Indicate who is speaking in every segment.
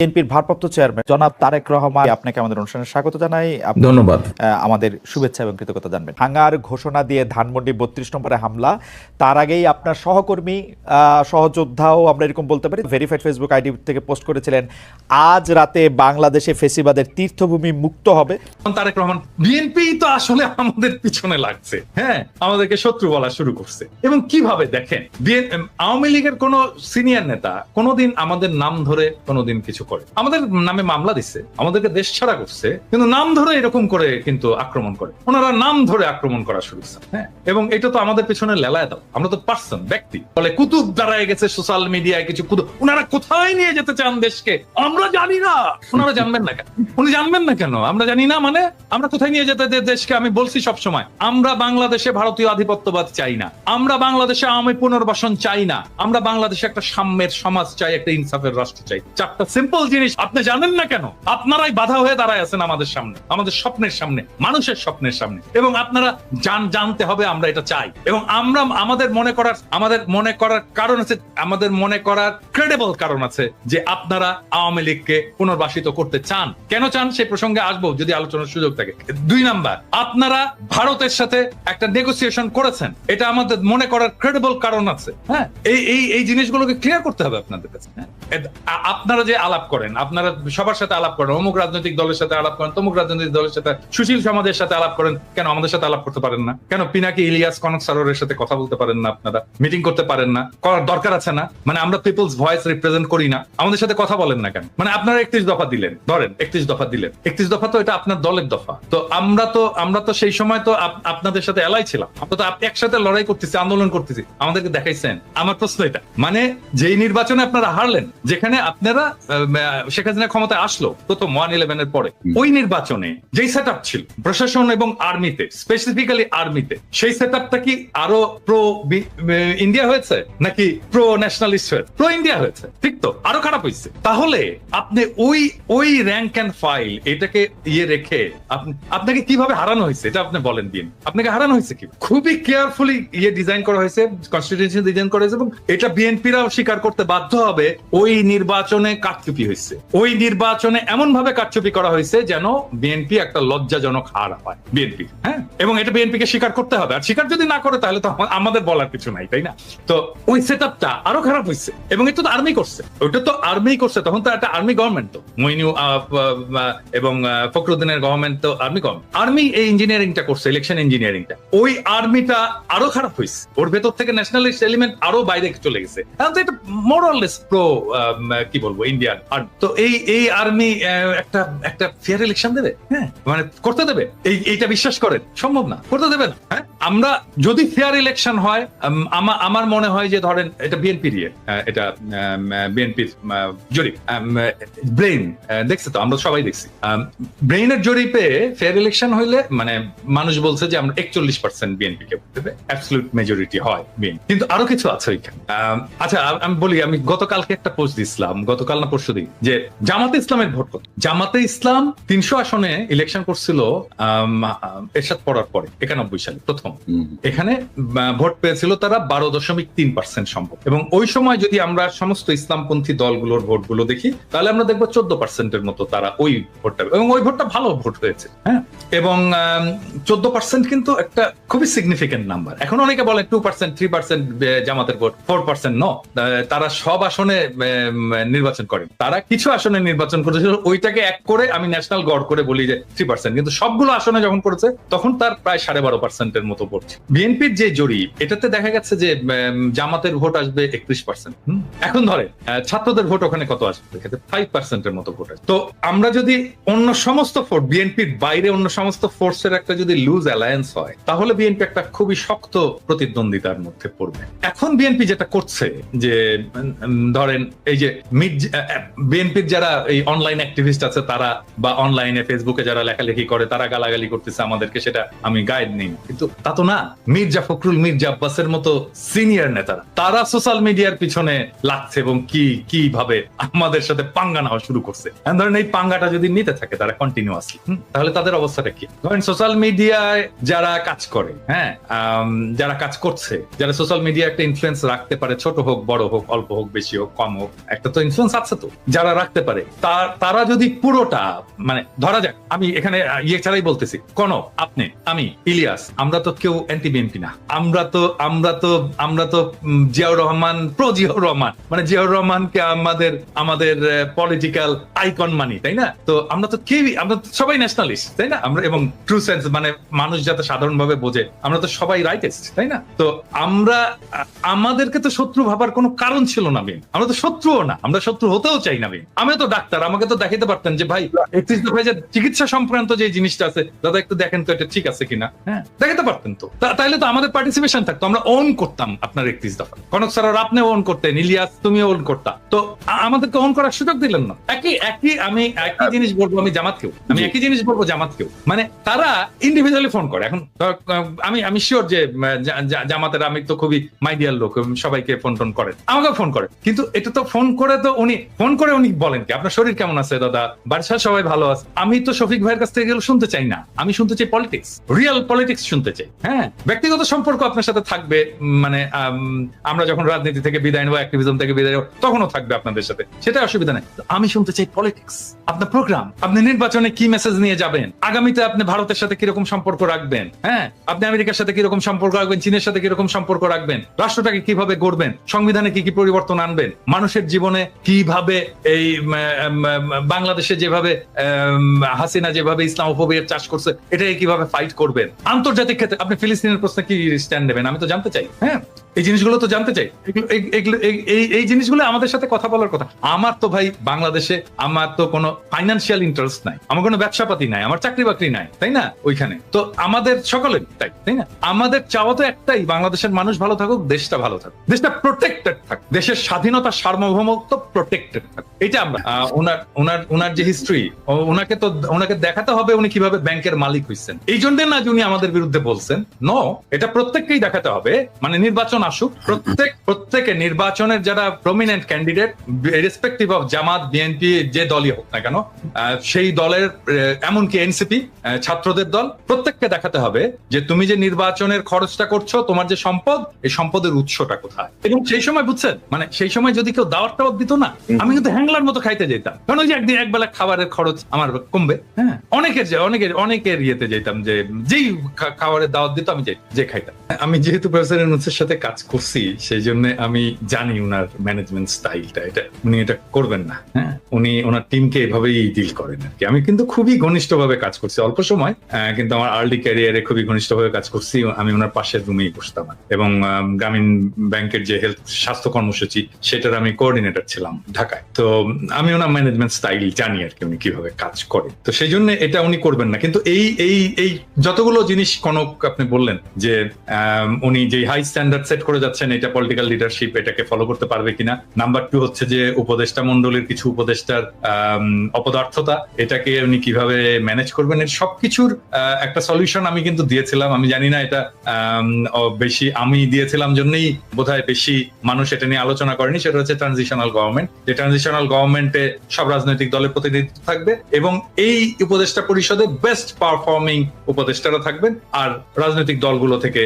Speaker 1: বিএনপির ভারপ্রাপ্ত চেয়ারম্যান জনাব তারেক রহমান, আপনাকে আমাদের অনুষ্ঠানে স্বাগত জানাই।
Speaker 2: ধন্যবাদ।
Speaker 1: আমাদের শুভেচ্ছা এবং কৃতজ্ঞতা জানবেন। ভাঙার ঘোষণা দিয়ে ধানমন্ডি 32 নম্বরে হামলা, তার আগেই আপনার সহকর্মী সহযোদ্ধাও আমরা এরকম বলতে পারি ভেরিফাইড ফেসবুক আইডি থেকে পোস্ট করেছিলেন, আজ রাতে বাংলাদেশে ফেসিবাদের তীর্থভূমি মুক্ত হবে।
Speaker 2: তারেক রহমান, বিএনপি তো আসলে আমাদের পিছনে লাগছে, হ্যাঁ, আমাদেরকে শত্রু বলা শুরু করছে। এবং কিভাবে দেখেন, আওয়ামী লীগের কোন সিনিয়র নেতা কোনোদিন আমাদের নাম ধরে কোনোদিন কিছু করে, আমাদের নামে মামলা দিচ্ছে, আমাদেরকে দেশ ছাড়া করছে, কিন্তু নাম ধরে এরকম করে কিন্তু আক্রমণ করে, ওনারা নাম ধরে আক্রমণ করা শুরু করছে, হ্যাঁ। এবং এটা তো আমাদের পিছনে লেলায় দাও, আমরা তো পার্সন, ব্যক্তি, ফলে কুতুব দাঁড়ায় গেছে সোশ্যাল মিডিয়ায় কিছু কুতুব, ওনারা কোথায় নিয়ে যেতে চান দেশকে আমরা জানি না। ওনারা জানবেন না কেন? উনি জানবেন না কেন? আমরা জানি না মানে আমরা কোথায় নিয়ে যেতে দেশকে? আমি বলছি সবসময়, আমরা বাংলাদেশে ভারতীয় আধিপত্যবাদ চাই না, আমরা বাংলাদেশে আওয়ামী পুনর্বাসন চাই না, আমরা বাংলাদেশে একটা সাম্যের সমাজ চাই, একটা ইনসাফের রাষ্ট্র চাই। চারটা সিম্পল জিনিস আপনি জানেন না কেন? আপনারাই বাধা হয়ে দাঁড়ায় আছেন আমাদের সামনে, আমাদের স্বপ্নের সামনে, মানুষের স্বপ্নের সামনে। এবং আপনারা জানতে হবে আমরা এটা চাই। এবং আমরা আমাদের মনে করার কারণ আছে, আমাদের মনে করার ক্রেডিবল কারণ আছে যে আপনারা আওয়ামী লীগকে পুনর্বাসিত করতে চান। কেন চান সেই প্রসঙ্গে আসবো যদি আলোচনার সুযোগ থাকে। 2 নাম্বার, আপনারা ভারতের সাথে একটা নেগোসিয়েশন করেছেন, এটা আমাদের মনে করার ক্রেডিবল কারণ আছে, হ্যাঁ। এই জিনিসগুলোকে ক্লিয়ার করতে হবে আপনাদের কাছে। আপনারা যে আলাপ করেন, আপনারা সবার সাথে আলাপ করেন, অমুক রাজনৈতিক দলের সাথে আলাপ করেন, তমুক রাজনৈতিক দলের সাথে, সুশীল সমাজের সাথে আলাপ করেন, কেন আমাদের সাথে আলাপ করতে পারেন না? কেন পিনাকি ইলিয়াস কনক সারোরের সাথে কথা বলতে পারেন না? আপনারা মিটিং করতে পারেন না? করার দরকার আছে না? মানে আমরা পিপলস ভয়েস রিপ্রেজেন্ট করি না, আমাদের সাথে কথা বলেন না কেন? মানে আপনারা 31 দফা দিলেন, ধরেন 31 দফা দিলেন, 31 দফা তো এটা আপনার দলের দফা। তো আমরা তো সেই সময় তো আপনাদের সাথে এলাই ছিলাম, আমরা তো একসাথে লড়াই করতেছি, আন্দোলন করতেছি, আমাদেরকে দেখাইছেন। আমার প্রশ্ন এটা, মানে যেই নির্বাচনে আপনারা হারলেন, যেখানে আপনারা শেখ হাসিনা ক্ষমতায় আসলো প্রথম 1/11 এর পরে, ওই নির্বাচনে যেই সেট আপ ছিল প্রশাসন এবং আর্মিতে, স্পেসিফিক্যালি আর্মিতে, সেই সেট আপটা কি আরো প্রো ইন্ডিয়া হয়েছে নাকি প্রো ন্যাশনালিস্ট হয়েছে? প্রো ইন্ডিয়া হয়েছে, ঠিক তো? আরো খারাপ হয়েছে। তাহলে আপনি ওই র্যাঙ্ক এন্ড ফাইল এটাকে রেখে আপনাকে কিভাবে হারানো হয়েছে এটা আপনি বলেন দিন। আপনাকে হারানো হয়েছে কি? খুবই কেয়ারফুলি ডিজাইন করা হয়েছে, কনস্টিটিউশন ডিজাইন করা হয়েছে, এবং এটা বিএনপিরাও স্বীকার করতে বাধ্য হবে। ওই নির্বাচনে কারচুপি হয়েছে, ওই নির্বাচনে এমন ভাবে কারচুপি করা হয়েছে যেন বিএনপি একটা লজ্জাজনক হার হয় বিএনপি, হ্যাঁ। এবং এটা বিএনপিকে স্বীকার করতে হবে, আর স্বীকার যদি না করে তাহলে তো আমাদের বলার কিছু নাই, তাই না? তো ওই সেট আপটা আরো খারাপ হয়েছে, এবং এটা তো আর্মি করছে, ওইটা তো আর্মি করছে, তখন তো একটা আর্মি গভর্নমেন্ট, তো মইনু এবং ফখরুদ্দিনের গভর্নমেন্ট তো আর্মি গভর্নমেন্ট, আর্মি এই ইঞ্জিনিয়ারিংটা করছে, ইলেকশন ইঞ্জিনিয়ারিংটা। ওই আর্মিটা আরো খারাপ হয়েছে, ওর ভেতর থেকে ন্যাশনালিস্ট এলিমেন্ট আরো বাইরে চলে গেছে। এখন তো এটা মোরাললেস প্রো কি বলবো ইন্ডিয়ান। আর তো এই আর্মি একটা ফেয়ার ইলেকশন দেবে, হ্যাঁ, মানে করতে দেবে? এইটা বিশ্বাস করেন সম্ভব না, করতে দেবে না, হ্যাঁ। আমরা যদি ফেয়ার ইলেকশন হয়, আমার মনে হয় যে ধরেন এটা বিএনপির এটা বিএনপির জরিপ, ব্রেইন দেখছে তো, আমরা সবাই দেখছি, ব্রেইনের জরিপে ফেয়ার ইলেকশন হইলে মানে মানুষ বলছে যে আমরা 41% বিএনপি কে দেবে, অ্যাবসলিউট মেজরিটি হয় বিএনপি। কিন্তু আরো কিছু আছে ওইখানে। আচ্ছা আমি বলি, আমি গতকালকে একটা পোস্ট দিয়েছিলাম, গতকাল না পরশুদিন, যে জামাতে ইসলামের ভোট কত। জামাতে ইসলাম 300 আসনে ইলেকশন করছিল এরশাদ পড়ার পরে 91 সালে প্রথম। এখানে ভোট পেয়েছিল তারা 12.3% সম্ভব। এবং ওই সময় যদি আমরা সমস্ত ইসলামপন্থী দলগুলোর ভোটগুলো দেখি, তাহলে আমরা দেখবো 14% মতো তারা ওই ভোটটা, এবং ওই ভোটটা ভালো ভোট হয়েছে, হ্যাঁ। এবং 14% কিন্তু একটা খুবই সিগনিফিকেন্ট নাম্বার। এখন অনেকে বলে 2%, 3% জামাতের ভোট, 4% ন, তারা সব আসনে নির্বাচন করেন, তারা কিছু আসনে নির্বাচন করেছিল, ওইটাকে এক করে আমি ন্যাশনাল গড় করে বলি যে 3%, কিন্তু সবগুলো আসনে যখন করেছে তখন তার প্রায় 12.5% মতো ভোট। বিএনপির যে জরিপ, এটাতে দেখা গেছে যে জামাতের ভোট আসবে 31%। এখন ধরে ছাত্রদের ভোট ওখানে কত আসবে? 5% এর মতো ভোট আসবে। তো আমরা যদি অন্য সমস্ত ফোর্স, বিএনপির বাইরে অন্য সমস্ত ফোর্সের একটা যদি লুজ অ্যালায়েন্স হয়, তাহলে বিএনপি একটা খুবই শক্ত প্রতিদ্বন্দ্বিতার মধ্যে পড়বে। এখন বিএনপি যেটা করছে যে ধরেন এই যে বিএনপির যারা এই অনলাইন অ্যাক্টিভিস্ট আছে তারা, বা অনলাইনে ফেসবুকে যারা লেখালেখি করে তারা গালাগালি করতেছে আমাদেরকে, সেটা আমি গাইড নেই, কিন্তু তা তো না। মির্জা ফখরুল, মির্জা আব্বাসের মতো সিনিয়র নেতারা তারা সোশ্যাল মিডিয়ার পিছনে লাগছে এবং কিভাবে আমাদের সাথে পাঙ্গা নেওয়া শুরু করছে। ধরেন এই পাঙ্গাটা যদি নিতে থাকে তারা কন্টিনিউয়াসলি, তাহলে তাদের অবস্থাটা কি? ধরেন সোশ্যাল মিডিয়ায় যারা কাজ করে, হ্যাঁ, যারা কাজ করছে, যারা সোশ্যাল মিডিয়া একটা ইনফ্লুয়েন্স রাখতে পারে, ছোট হোক বড় হোক, অল্প হোক বেশি হোক কম হোক, একটা তো ইনফ্লুয়েন্স আছে তো যারা রাখতে পারে, তারা যদি পুরোটা, মানে ধরা যাক, আমি এখানে ইয়ে ছাড়াই বলতেছি, কোন আপনি, আমি, ইলিয়াস, আমরা তো কেউ অ্যান্টি বিএনপি না, আমরা তো জিয়াউর রহমান, প্রো জিয়াউর রহমান, মানে জিয়াউর রহমানকে আমাদের পলিটিক্যাল আইকন মানি, তাই না? তো আমরা তো কেউই, আমরা সবাই ন্যাশনালিস্ট, তাই না? আমরা, এবং ট্রু সেন্স মানে মানুষ যাতে সাধারণভাবে বোঝে, আমরা তো সবাই রাইটেস্ট, তাই না? তো আমাদেরকে তো শত্রু ভাবার কোনো কারণ ছিল না বিন, আমরা তো শত্রুও না, আমরা শত্রু হতেও চাই না বিন। আমিও তো ডাক্তার, আমাকে তো দেখাইতে পারতেন যে ভাই 31 দফায় যে চিকিৎসা সংক্রান্ত যে জিনিসটা আছে দাদা একটু দেখেন তো এটা ঠিক আছে কিনা, হ্যাঁ দেখাতে পারতেন তো। তাইলে তো আমাদের পার্টিসিপেশন থাকতো, আমরা ওন করতাম আপনার 31 দফা। কনক স্যার আপনি ওন করতেন, ইলিয়াস তুমিও ওন করতা, তো আমাদেরকে ওন করার সুযোগ দিলেন না। আমি একই জিনিস বলবো আমি জামাতকেও, আমি একই জিনিস বলবো জামাতকেও, মানে তারা ইন্ডিভিজুয়ালি ফোন করে। এখন আমি শিওর যে জামাতের আমি তো খুবই মাইডিয়াল লোক, সবাইকে ফোন টোন করেন, আমাকেও ফোন করে, কিন্তু এটা তো ফোন করে উনি বলেন কি আপনার শরীর কেমন আছে দাদা, বাড়ির সবাই ভালো আছে। আমি তো শফিক ভাইয়ের কাছ থেকে গেলে শুনতে চাই না, আমি শুনতে চাই পলিটিক্স, রিয়েল পলিটিক্স শুনতে চাই। হ্যাঁ, ব্যক্তিগত সম্পর্ক আপনার সাথে থাকবে, মানে আমরা যখন রাজনীতি থেকে বিদায় নেবো, অ্যাক্টিভিজম থেকে বিদায় নেবো, তখনও থাকবে আপনাদের সাথে, সেটা অসুবিধা নেই। আমি শুনতে চাই পলিটিক্স, আপনার প্রোগ্রাম, আপনি নির্বাচনে কি মেসেজ নিয়ে যাবেন, আগামীতে আপনি ভারতের সাথে কিরকম সম্পর্ক রাখবেন, হ্যাঁ আপনি আমেরিকার সাথে কিরকম সম্পর্ক রাখবেন, চীনের সাথে কিরকম সম্পর্ক রাখবেন, রাষ্ট্রটাকে কিভাবে গড়বেন, সংবিধানে কি পরিবর্তন আনবেন, মানুষের জীবনে কিভাবে, এই বাংলাদেশে যেভাবে হাসিনা যেভাবে ইসলামোফোবিয়ার চাষ করছে এটাকে কিভাবে ফাইট করবেন, আন্তর্জাতিক ক্ষেত্রে আপনি ফিলিস্তিনের প্রশ্নে কি স্ট্যান্ড নেবেন, আমি তো জানতে চাই। হ্যাঁ, এই জিনিসগুলো তো জানতে চাই, এই জিনিসগুলো আমাদের সাথে কথা বলার কথা। আমার তো ভাই বাংলাদেশে আমার তো কোনো ফাইন্যান্সিয়াল ইন্টারেস্ট নাই, আমার কোনো ব্যবসাপাতি নাই, আমার চাকরি বাকরি নাই, তাই না? ওইখানে তো আমাদের সকলের তাই না? আমাদের চাওয়া তো একটাই, বাংলাদেশের মানুষ ভালো থাকুক, দেশটা ভালো থাকুক, দেশটা প্রোটেক্টেড থাকুক, দেশের স্বাধীনতা সার্বভৌমত্ব প্রোটেক্টেড থাকুক। এটা আমরা ওনার যে হিস্ট্রি, ওনাকে দেখাতে হবে উনি কিভাবে ব্যাংকের মালিক হয়েছেন। এই জন্য না যে উনি আমাদের বিরুদ্ধে বলছেন, নো, এটা প্রত্যেককেই দেখাতে হবে। মানে নির্বাচন আসুক, প্রত্যেকে নির্বাচনের যারা prominent candidate, respective of Jamaat, BNP, যে দলই হোক না কেন, সেই দলের, এমনকি এনসিপি, ছাত্রদের দল, প্রত্যেককে দেখাতে হবে যে তুমি যে নির্বাচনের খরচটা করছো, তোমার যে সম্পদ, এই সম্পদের উৎসটা কোথায়। এবং সেই সময় বুঝছেন, মানে সেই সময় যদি কেউ দাওয়াত দিত না, আমি কিন্তু হ্যাংলার মতো খাইতে যেতাম, কারণ ওই যে একবেলা খাবারের খরচ আমার কমবে। হ্যাঁ, অনেকের ইয়েতে যেতাম, যে যেই খাবারের দাওয়াত দিত আমি যে খাইতাম। আমি যেহেতু প্রফেসর ইউনূসের সাথে কাজ করছি, সেই জন্য আমি জানি উনার ম্যানেজমেন্ট স্টাইলটা, উনি এটা করবেন না। হ্যাঁ, উনি ওনার টিমকে এভাবেই ডিল করেন আর কি। আমি কিন্তু খুবই ঘনিষ্ঠভাবে কাজ করছি, অল্প সময়, কিন্তু আমার আর্লি ক্যারিয়ারে খুবই ঘনিষ্ঠভাবে কাজ করছি। আমি ওনার পাশের রুমেই বসতাম, এবং গ্রামীণ ব্যাংকের যে স্বাস্থ্য কর্মসূচি, সেটার আমি কোঅর্ডিনেটর ছিলাম ঢাকায়। তো আমি ওনার ম্যানেজমেন্ট স্টাইল জানি আর কি, উনি কিভাবে কাজ করে। তো সেই জন্য এটা উনি করবেন না। কিন্তু এই যতগুলো জিনিস কনক আপনি বললেন যে উনি যে হাই স্ট্যান্ডার্ড সেট করে যাচ্ছেন, এটা পলিটিক্যাল লিডারশিপ এটাকে ফলো করতে পারবে কিনা। নাম্বার 2 হচ্ছে যে উপদেষ্টা মন্ডলীর কিছু উপদেষ্টার অপদার্থতা, এটাকে উনি কিভাবে ম্যানেজ করবেন, এর সবকিছুর একটা সলিউশন আমি কিন্তু দিয়েছিলাম। আমি জানি না এটা বেশি আমি দিয়েছিলাম জন্যই বোধহয় বেশি মানুষ এটা নিয়ে আলোচনা করেনি। সেটা হচ্ছে ট্রানজিশনাল গভর্নমেন্ট, যে ট্রানজিশনাল গভর্নমেন্টে সব রাজনৈতিক দলের প্রতিনিধিত্ব থাকবে, এবং এই উপদেষ্টা পরিষদে বেস্ট পারফর্মিং উপদেষ্টারা থাকবেন। আর রাজনৈতিক দলগুলো থেকে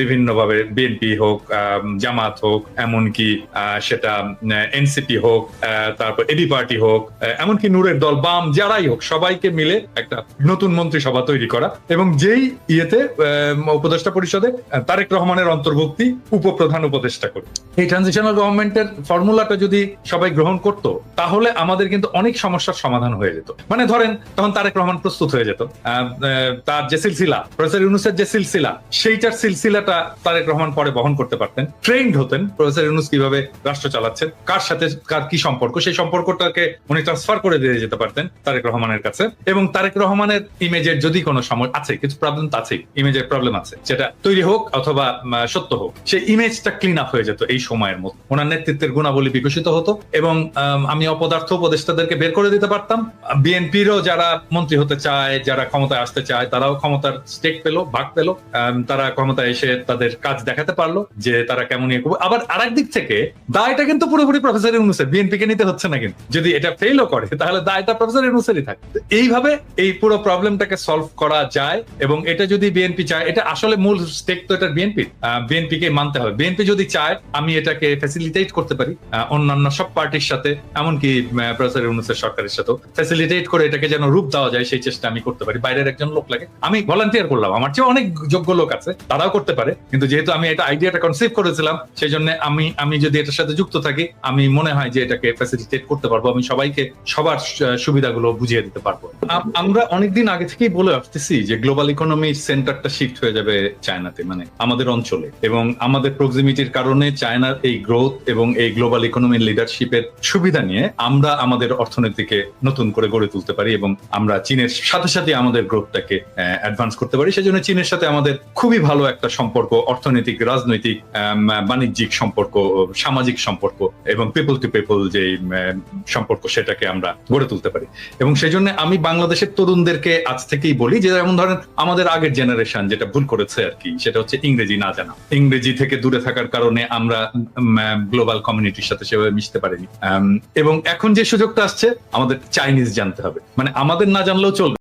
Speaker 2: বিভিন্নভাবে, বিএনপি হোক, জামাত হোক, এমনকি সেটা এনসিপি হোক, তারপর এবি পার্টি হোক, এমনকি নূরের দল, বাম, যারাই হোক, সবাইকে মিলে একটা নতুন মন্ত্রিসভা তৈরি করা, এবং যেই ইয়েতে উপদেষ্টা পরিষদে তারেক রহমানের অন্তর্ভুক্তি উপপ্রধান উপদেষ্টা করে। এই ট্রানজিশনাল গভর্নমেন্টের ফর্মুলাটা যদি সবাই গ্রহণ করতো, তাহলে আমাদের কিন্তু অনেক সমস্যার সমাধান হয়ে যেত। মানে ধরেন তখন তারেক রহমান প্রস্তুত হয়ে যেত, তার যে সিলসিলা, প্রফেসর ইউনূসের যে সিলসিলা, সেইটার সিলসিলাটা তারেক রহমান পরে বহন করতে পারতেন, ট্রেন্ড হতেন প্রফেসর ইউনূস কিভাবে রাষ্ট্র চালাচ্ছেন, কার সাথে কার কি সম্পর্ক, সেই সম্পর্কটাকে উনি ট্রান্সফার করে দিয়ে যেতে পারতেন তারেক রহমানের কাছে। এবং তারেক রহমানের ইমেজের যদি কোনো সময় আছে, কিছু প্রবলেম তো আছেই, ইমেজের প্রবলেম আছে, সেটা তৈরি হোক অথবা সত্য হোক, সেই ইমেজটা ক্লিন আপ হয়ে যেত এই সময়ের মধ্যে। ওনার নেতৃত্বের গুণাবলী বিকশিত হতো এবং আমি অপদার্থ উপদেষ্টাদেরকে বের করে দিতে পারতাম। বিএনপিরও যারা মন্ত্রী হতে চায়, যারা ক্ষমতায় আসতে চায়, তারাও ক্ষমতার স্টেক পেলো, ভাগ পেলো, তারা ক্ষমতায় এসে তাদের কাজ দেখাতে পারলো যে তারা কেমন ইয়ে করবে। আবার আরেক দিক থেকে দায়টা কিন্তু পুরোপুরি প্রফেসর ইউনূসের, বিএনপি কে নিতে হচ্ছে না। কিন্তু যদি এটা ফেলও করে তাহলে দায়টা প্রফেসর ইউনূসেরই থাকে। এইভাবে এই পুরো প্রবলেমটাকে সলভ করা যায়। এবং এটা যদি বিএনপি চায়, এটা আসলে মূল স্টেক তো এটা বিএনপি কে মানতে হবে। বিএনপি যদি চায় আমি এটাকে ফ্যাসিলিটেট করতে পারি অন্যান্য সব পার্টির সাথে, এমনকি প্রফেসর ইউনূসের সরকারের সাথেও ফ্যাসিলিটেট করে এটাকে যেন রূপ দেওয়া যায়, সেই চেষ্টা আমি করতে পারি। বাইরের একজন লোক লাগে, আমি ভলান্টিয়ার করলাম, আমার চেয়ে অনেক যোগ্য লোক আছে, তারাও করতে পারে। কিন্তু যেহেতু আমি এটা আইডিয়াটা কনসিভ করেছিলাম, সেই জন্য আমি যদি এটার সাথে যুক্ত থাকি, আমি মনে হয় যে এটাকে ফ্যাসিলিটেট করতে পারবো, আমি সবাইকে সবার সুবিধাগুলো বুঝিয়ে দিতে পারবো। আমরা অনেকদিন আগে থেকেই বলে আসতেছি যে গ্লোবাল ইকোনমির সেন্টারটা শিফট হয়ে যাবে চায়নাতে, মানে আমাদের অঞ্চলে। এবং আমাদের প্রক্সিমিটির কারণে চায়নার এই গ্রোথ এবং এই গ্লোবাল ইকোনমির লিডারশিপের সুবিধা নিয়ে আমরা আমাদের অর্থনীতিকে নতুন করে গড়ে তুলতে পারি এবং আমরা চীনের সাথে সাথে আমাদের গ্রোথটাকে অ্যাডভান্স করতে পারি। সেজন্য চীনের সাথে আমাদের খুবই ভালো একটা সম্পর্ক, অর্থনৈতিক, রাজনৈতিক, বাণিজ্যিক সম্পর্ক, সামাজিক সম্পর্ক এবং পিপল টু পিপল যে সম্পর্ক, সেটাকে আমরা গড়ে তুলতে পারি। এবং সেই জন্য আমি বাংলাদেশের তরুণদেরকে আজ থেকেই বলি যে, যেমন ধরেন আমাদের আগের জেনারেশন যেটা ভুল করেছে আর কি, সেটা হচ্ছে ইংরেজি না জানা। ইংরেজি থেকে দূরে থাকার কারণে আমরা গ্লোবাল কমিউনিটির সাথে সেভাবে মিশতে পারিনি। এবং এখন যে সুযোগটা আসছে, আমাদের চাইনিজ জানতে হবে, মানে আমাদের না জানলেও চলবে।